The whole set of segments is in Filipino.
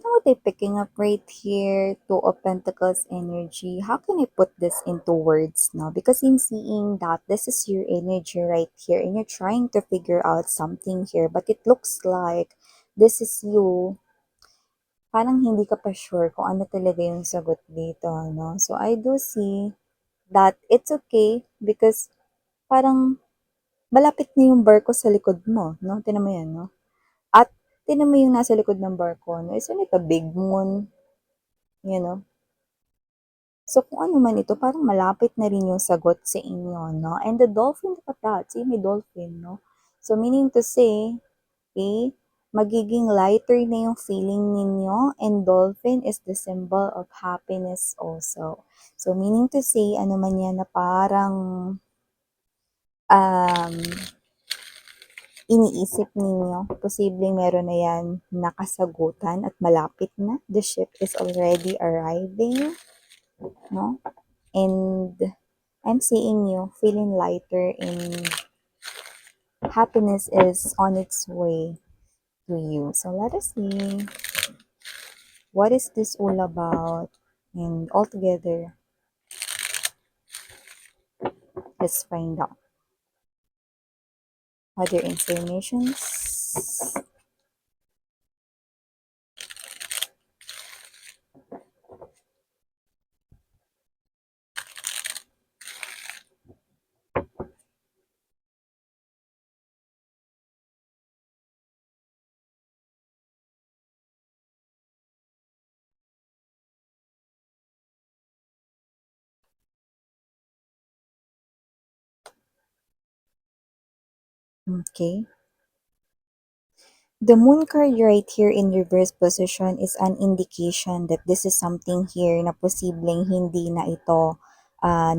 know what I'm picking up right here? Two of Pentacles energy. How can I put this into words now? Because in seeing that, this is your energy right here and you're trying to figure out something here, but it looks like this is you. Parang hindi ka pa sure kung ano talaga yung sagot dito, no? So, I do see that it's okay because parang malapit na yung barko sa likod mo, no? Tinan mo yan, no? At tinan mo yung nasa likod ng barko, no? Isn't it a big moon? You know? So, kung ano man ito, parang malapit na rin yung sagot sa inyo, no? And the dolphin, look at that. See, may dolphin, no? So, meaning to say, okay, magiging lighter na yung feeling ninyo, and dolphin is the symbol of happiness also. So, meaning to say, ano man yan na parang um, iniisip ninyo, posibleng meron na yan nakasagutan at malapit na. The ship is already arriving, no? And I'm seeing you feeling lighter and happiness is on its way to you. So let us see, what is this all about? And all together, let's find out other informations. Okay. The moon card right here in reverse position is an indication that this is something here na posibleng hindi na ito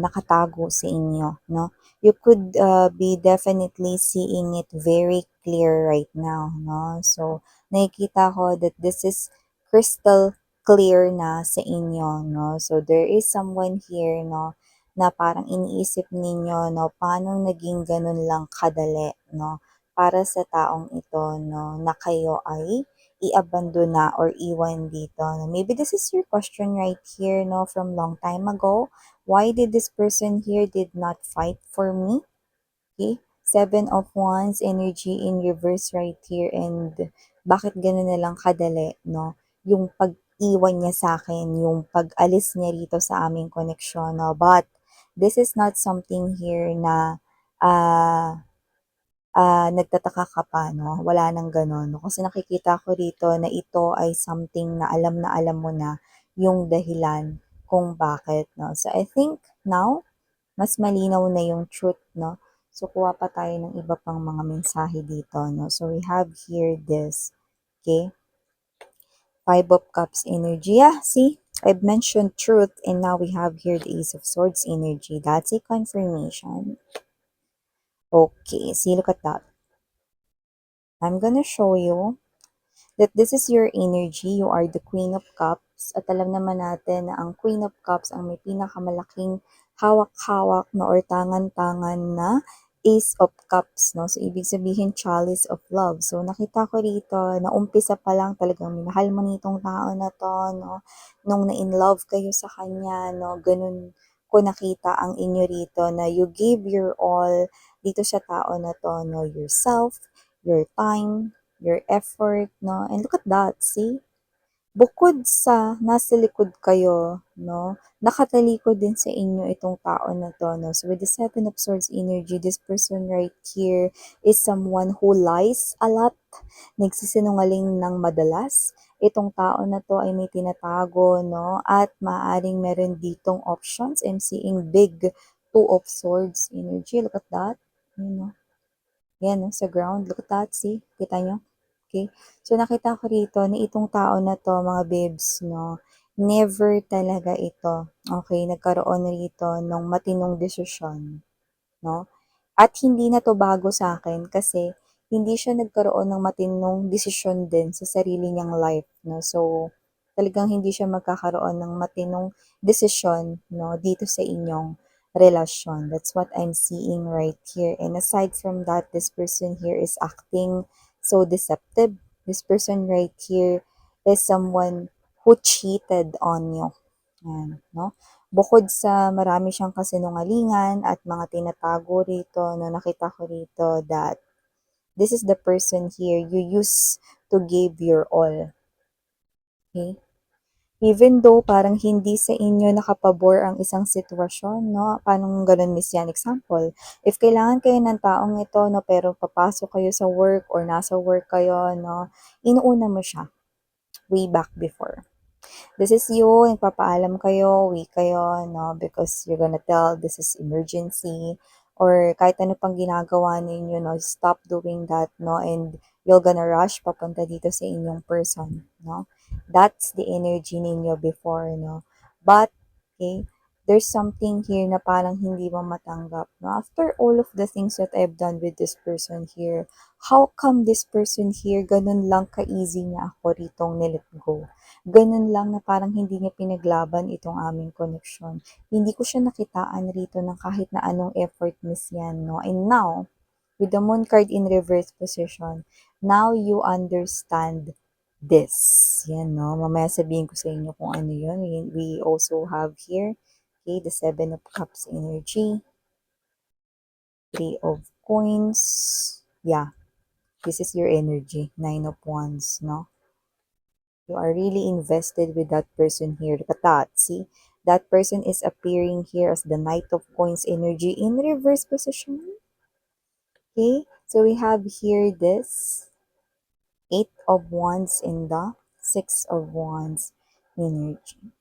nakatago sa inyo, no? You could be definitely seeing it very clear right now, no? So, nakikita ko that this is crystal clear na sa inyo, no? So, there is someone here, no, na parang iniisip ninyo, no, paano naging ganun lang kadali, no? Para sa taong ito, no, na kayo ay i-abandona or iwan dito. No? Maybe this is your question right here, no, from long time ago. Why did this person here did not fight for me? Okay? Seven of Wands energy in reverse right here, and bakit gano'n na lang kadali, no? Yung pag-iwan niya sa akin, yung pag-alis niya rito sa aming koneksyon, no? But this is not something here na ah nagtataka ka pa 'no, wala ng gano'n 'no. Kasi nakikita ko rito na ito ay something na alam mo na yung dahilan kung bakit 'no. So, I think now, mas malinaw na yung truth 'no. So, kuha pa tayo ng iba pang mga mensahe dito 'no. So, we have here this, okay, Five of Cups energy. Yeah, see? I've mentioned truth and now we have here the Ace of Swords energy. That's a confirmation. Okay, see, look at that. I'm gonna show you that this is your energy. You are the Queen of Cups. At alam naman natin na ang Queen of Cups ang may pinakamalaking hawak-hawak na or tangan-tangan na Ace of Cups, no? So, ibig sabihin, chalice of love. So, nakita ko rito na umpisa pa lang talagang minahal mo nitong tao na to, no? Nung na-in love kayo sa kanya, no? Ganun ko nakita ang inyo rito na you give your all dito sa tao na to, no? Yourself, your time, your effort, no? And look at that, see? Bukod sa nasa likod kayo, no? Nakatalikod din sa inyo itong tao na to, no? So with the Seven of Swords energy, this person right here is someone who lies a lot, nagsisinungaling ng madalas. Itong tao na to ay may tinatago, no? At maaring meron ditong options. I'm seeing big Two of Swords energy. Look at that. You know? Yan, no, sa ground. Look at that, see? Kita nyo? Okay? So, nakita ko rito na itong tao na to, mga babes, no, never talaga ito, okay, nagkaroon rito ng matinong desisyon, no? At hindi na to bago sa akin kasi hindi siya nagkaroon ng matinong desisyon din sa sarili niyang life, no? So, talagang hindi siya magkakaroon ng matinong desisyon, no, dito sa inyong relasyon. That's what I'm seeing right here. And aside from that, this person here is acting so deceptive. This person right here is someone who cheated on you. Yan, no? Bukod sa marami siyang kasinungalingan at mga tinatago rito, no, nakita ko rito that this is the person here you used to give your all. Okay? Even though parang hindi sa inyo nakapabor ang isang sitwasyon, no? Paano ganun, Miss Yan? Example, if kailangan kayo ng taong ito, no, pero papasok kayo sa work or nasa work kayo, no, inuuna mo siya way back before. This is you, nagpapaalam kayo, weak kayo, no, because you're gonna tell this is emergency, or kahit ano pang ginagawa ninyo, no, stop doing that, no, and you're gonna rush papunta dito sa inyong person, no. That's the energy ninyo before, no. But, okay, there's something here na parang hindi mo matanggap, no. After all of the things that I've done with this person here, how come this person here, ganun lang ka-easy niya ako ritong nilet go? Ganun lang na parang hindi niya pinaglaban itong aming connection. Hindi ko siya nakitaan rito ng kahit na anong effort, Miss Yan, no? And now, with the moon card in reverse position, now you understand this. Yan, no? Mamaya sabihin ko sa inyo kung ano yun. We also have here, okay, the Seven of Cups energy, Three of Coins. Yeah, this is your energy, Nine of Wands, no? You are really invested with that person here. Look at that. See? That person is appearing here as the Knight of Coins energy in reverse position. Okay? So we have here this Eight of Wands in the Six of Wands energy.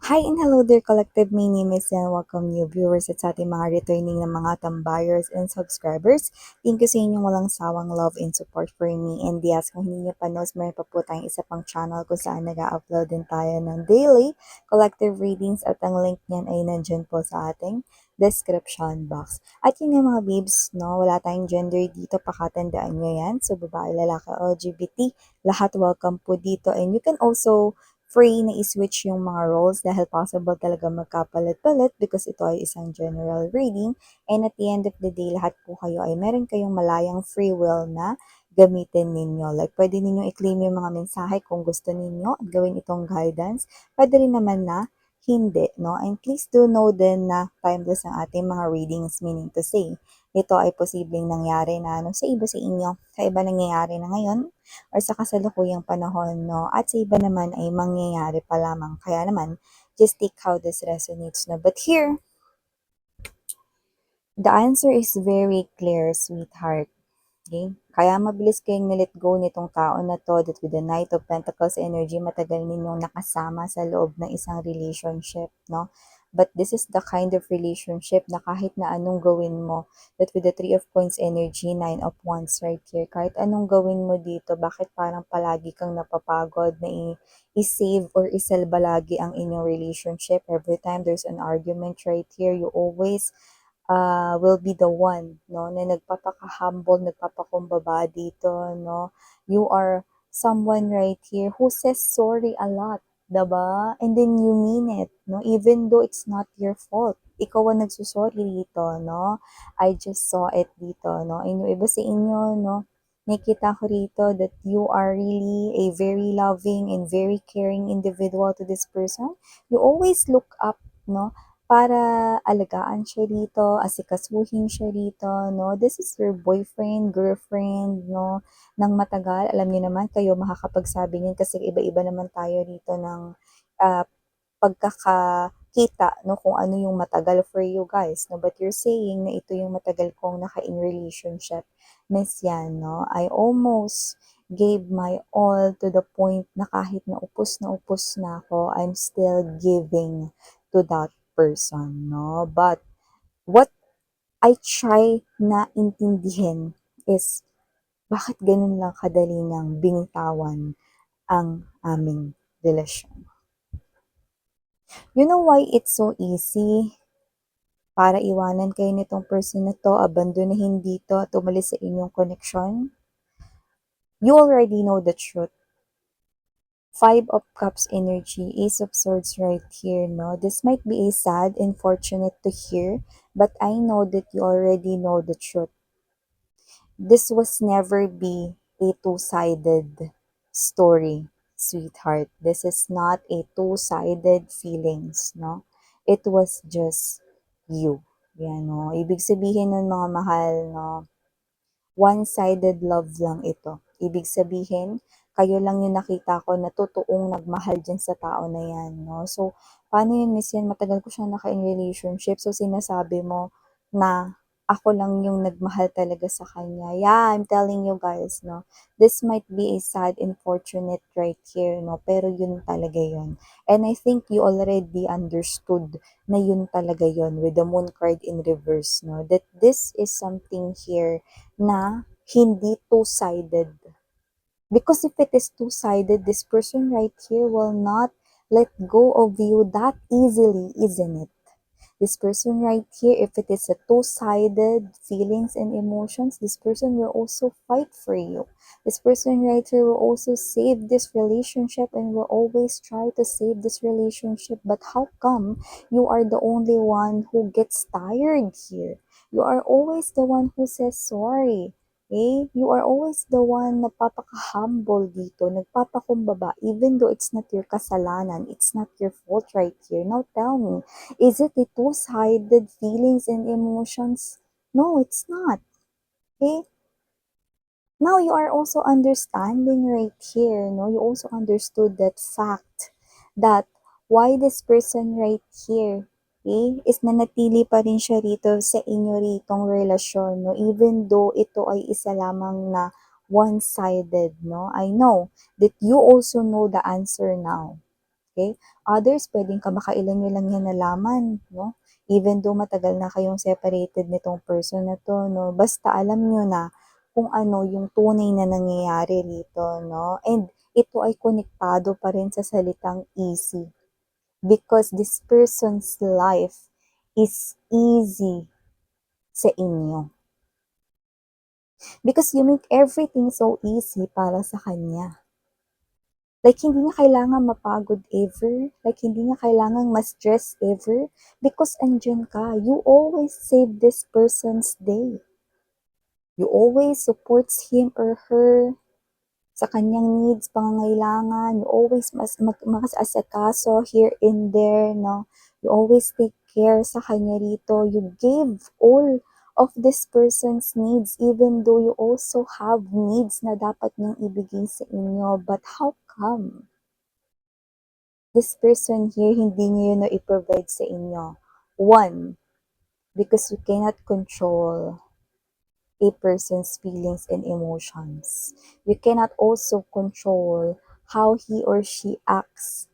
Hi and hello there, collective. My name is and welcome new viewers at sa ating mga returning na mga tambayers and subscribers. Thank you sa inyong walang sawang love and support for me. And yes, kung hindi nyo pa knows, mayroon pa po tayong isa pang channel kung saan nag-upload din tayo ng daily collective readings at ang link niyan ay nandyan po sa ating description box. At yun nga mga babes, no, wala tayong gender dito, pakatandaan nyo yan. So, babae, lalaki, LGBT, lahat welcome po dito. And you can also free na i-switch yung mga roles dahil possible talaga magkapalit-palit because ito ay isang general reading and at the end of the day, lahat po kayo ay meron kayong malayang free will na gamitin ninyo. Like, pwede ninyo i-claim yung mga mensahe kung gusto ninyo at gawin itong guidance. Pwede rin naman na hindi, no? And please do know din na timeless ang ating mga readings, meaning to say, ito ay posibleng nangyari na sa iba sa inyo, sa iba nangyayari na ngayon, or sa kasalukuyang panahon, no? At sa iba naman ay mangyayari pa lamang. Kaya naman, just take how this resonates, no? But here, the answer is very clear, sweetheart. Okay? Kaya mabilis kayong nilet go nitong tao na to that with the Knight of Pentacles energy, matagal ninyong nakasama sa loob ng isang relationship, no? But this is the kind of relationship na kahit na anong gawin mo, that with the Three of Coins energy, Nine of Wands right here, kahit anong gawin mo dito, bakit parang palagi kang napapagod na i-save or isalba lagi ang inyong relationship? Every time there's an argument right here, you always will be the one, no, na nagpapaka-humble, nagpapakumbaba dito, no. You are someone right here who says sorry a lot, diba? And then you mean it, no, even though it's not your fault. Ikaw ang nagsusorry dito, no. I just saw it dito, no. And yung iba sa inyo, no, nakita ko rito that you are really a very loving and very caring individual to this person. You always look up, no, para alagaan siya dito, asikasuhin siya dito, no? This is your boyfriend, girlfriend, no? Nang matagal, alam niyo naman kayo makakapagsabi niyan kasi iba-iba naman tayo dito ng ah, pagkakakita, no? Kung ano yung matagal for you guys, no? But you're saying na ito yung matagal kong naka-in relationship. Miss yan, no? I almost gave my all to the point na kahit na upos na ako, I'm still giving to that person, no? But what I try na intindihin is bakit ganun lang kadali niyang binitawan ang aming relasyon. You know why it's so easy para iwanan kayo nitong person na to, abandonahin dito at umalis sa inyong connection? You already know the truth. Five of Cups energy, Ace of Swords right here, no? This might be a sad and fortunate to hear, but I know that you already know the truth. This was never be a two-sided story, sweetheart. This is not a two-sided feelings, no? It was just you. Yan, no? Ibig sabihin nun, mga mahal, no? One-sided love lang ito. Ibig sabihin, kayo lang yung nakita ko na totoong nagmahal dyan sa tao na yan, no? So, paano yun, miss yan? Matagal ko siya naka-in relationship. So, sinasabi mo na ako lang yung nagmahal talaga sa kanya. Yeah, I'm telling you guys, no? This might be a sad, unfortunate right here, no? Pero yun talaga yun. And I think you already understood na yun talaga yun with the moon card in reverse, no? That this is something here na hindi two-sided. Because if it is two-sided, this person right here will not let go of you that easily, isn't it? This person right here, if it is a two-sided feelings and emotions, this person will also fight for you. This person right here will also save this relationship and will always try to save this relationship. But how come you are the only one who gets tired here? You are always the one who says sorry. Okay? You are always the one na papaka-humble dito, nagpapakumbaba, even though it's not your kasalanan, it's not your fault right here. Now tell me, is it the two-sided feelings and emotions? No, it's not. Okay? Now you are also understanding right here, no? You also understood that fact that why this person right here, okay, is nanatili pa rin siya rito sa inyo ritong relasyon, no? Even though ito ay isa lamang na one-sided, no? I know that you also know the answer now. Okay? Others, pwedeng kamakailan nyo lang yan nalaman, no? Even though matagal na kayong separated nitong person na to, no? Basta alam nyo na kung ano yung tunay na nangyayari rito, no? And ito ay konektado pa rin sa salitang easy. Because this person's life is easy sa inyo. Because you make everything so easy para sa kanya. Like, hindi niya kailangan mapagod ever. Like, hindi niya kailangan ma-stress ever. Because andyan ka. You always save this person's day. You always supports him or her sa kanyang needs, pangangailangan. You always mas-asikaso here and there, no? You always take care sa kanya rito. You gave all of this person's needs even though you also have needs na dapat niyang ibigay sa inyo. But how come? This person here, hindi niyo yun na i-provide sa inyo. One, because you cannot control a person's feelings and emotions. You cannot also control how he or she acts,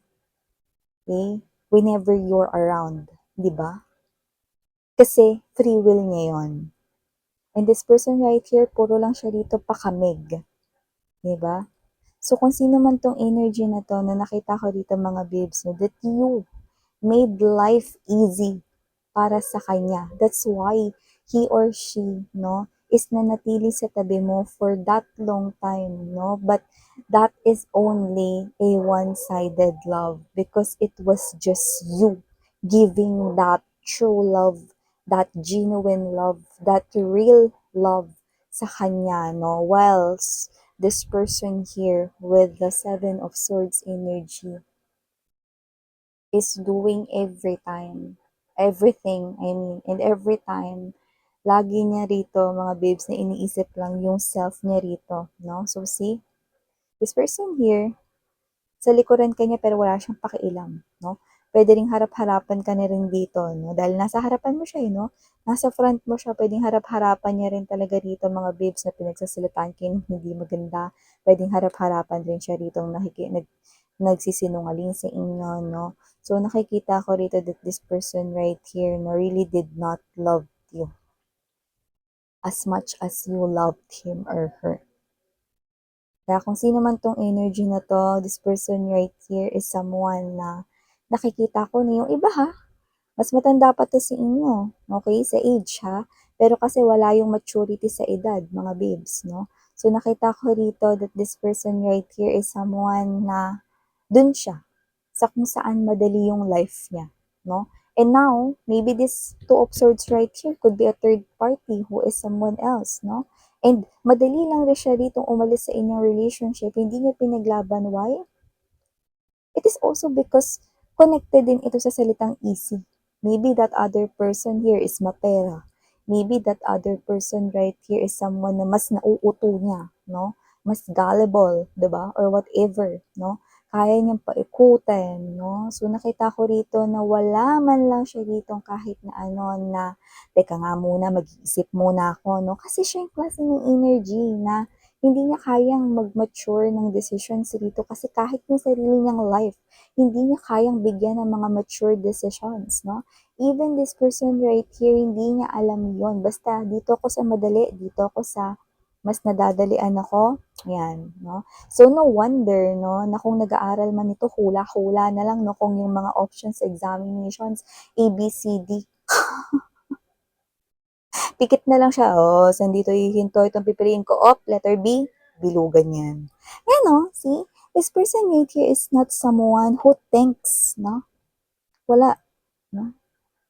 okay, whenever you're around, di ba? Kasi free will niya yun. And this person right here, puro lang siya dito pakamig, di ba? So kung sino man tong energy na to na nakita ko dito mga babes, no, that you made life easy para sa kanya. That's why he or she, no, is nanatili sa tabi mo for that long time, no? But that is only a one-sided love because it was just you giving that true love, that genuine love, that real love sa kanya, no? Whilst this person here with the Seven of Swords energy is doing everything, I mean, and every time, lagi niya rito, mga babes, na iniisip lang yung self niya rito, no? So, see, this person here, sa likuran ka niya pero wala siyang pakialam, no? Pwede ring harap-harapan ka na rin dito, no? Dahil nasa harapan mo siya, no? Nasa front mo siya, pwedeng harap-harapan niya rin talaga rito, mga babes, na pinagsasalitaan kayo hindi maganda. Pwedeng harap-harapan rin siya rito, nagsisinungaling sa inyo, no? So, nakikita ko rito that this person right here, no, really did not love you as much as you loved him or her. Kaya kung sino man tong energy na to, this person right here is someone na nakikita ko na yung iba ha, mas matanda pa to sa inyo, okay, sa age ha, pero kasi wala yung maturity sa edad, mga babes, no? So nakita ko rito that this person right here is someone na dun siya, sa kung saan madali yung life niya, no? And now, maybe this two of swords right here could be a third party who is someone else, no? And madali lang rin siya ditong umalis sa inyong relationship, hindi niya pinaglaban. Why? It is also because connected din ito sa salitang easy. Maybe that other person here is mapera. Maybe that other person right here is someone na mas nauuto niya, no? Mas gullible, 'di ba? Or whatever, no? Kaya niyang paikutin, no? So nakita ko rito na wala man lang siya dito kahit na ano na, teka nga muna, mag-iisip muna ako, no? Kasi siya yung klase ng energy na hindi niya kayang mag-mature ng decisions dito kasi kahit yung sarili niyang life, hindi niya kayang bigyan ng mga mature decisions, no? Even this person right here, hindi niya alam yon. Basta dito ako sa madali, dito ako sa mas nadadalian ako, yan, no? So, no wonder, no, na kung nag-aaral man ito, hula-hula na lang, no, kung yung mga options, examinations, A, B, C, D, pikit na lang siya, oh, saan dito hihinto itong pipiliin ko? Op, letter B, bilugan yan. Yan, no? See? This person right here is not someone who thinks, no? Wala, no?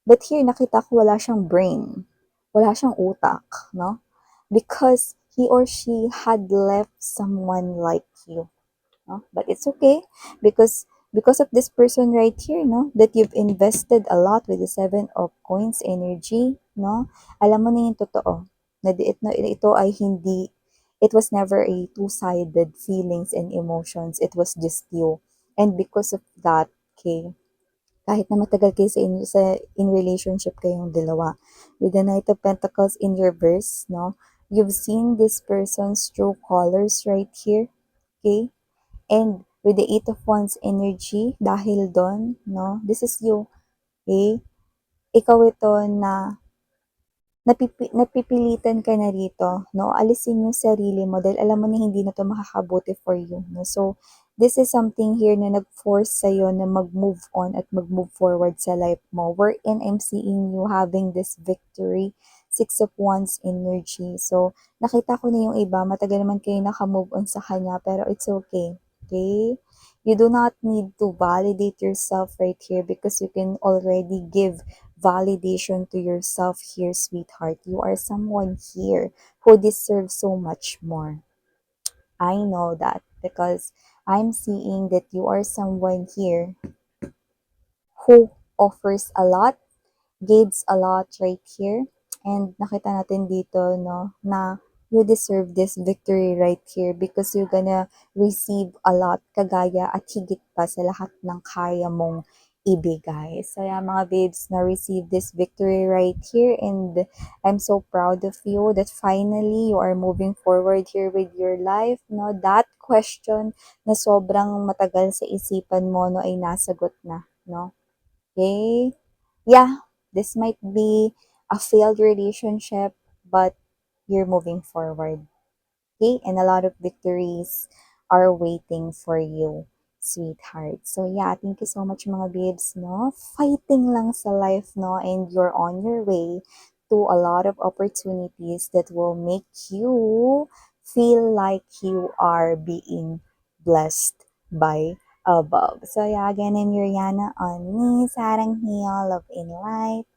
But here, nakita ko wala siyang brain. Wala siyang utak, no? Because he or she had left someone like you. No? But it's okay because of this person right here, no, that you've invested a lot with the seven of coins energy, no, alam mo na yung totoo na ito ay hindi, it was never a two-sided feelings and emotions, it was just you. And because of that, okay, kahit na matagal kayo in relationship kayong dalawa, with the Knight of Pentacles in reverse, no, you've seen this person's true colors right here, okay. And with the Eight of Wands energy, dahil doon, no, this is you, okay? Ikaw ito na napipilitan ka na rito, no? Alisin yung sarili mo dahil alam mo na hindi na to makakabuti for you, no? So, this is something here na nag-force sa'yo na mag-move on at mag-move forward sa life mo. Wherein I'm seeing you having this victory, Six of Wands energy. So, nakita ko na yung iba, matagal naman kayo naka-move on sa kanya, pero it's okay. Okay? You do not need to validate yourself right here because you can already give validation to yourself here, sweetheart. You are someone here who deserves so much more. I know that because I'm seeing that you are someone here who offers a lot, gives a lot right here. And nakita natin dito, no, na you deserve this victory right here because you're gonna receive a lot kagaya at higit pa sa lahat ng kaya mong ibigay. So yeah, mga babes, na receive this victory right here and I'm so proud of you that finally you are moving forward here with your life, no? That question na sobrang matagal sa isipan mo, no, ay nasagot na, no? Okay? Yeah, this might be a failed relationship, but you're moving forward. Okay? And a lot of victories are waiting for you, sweetheart. So yeah, thank you so much mga babes, no? Fighting lang sa life, no? And you're on your way to a lot of opportunities that will make you feel like you are being blessed by above. So yeah, again, I'm Yuriana on me, Sarang Heal, Love in Light.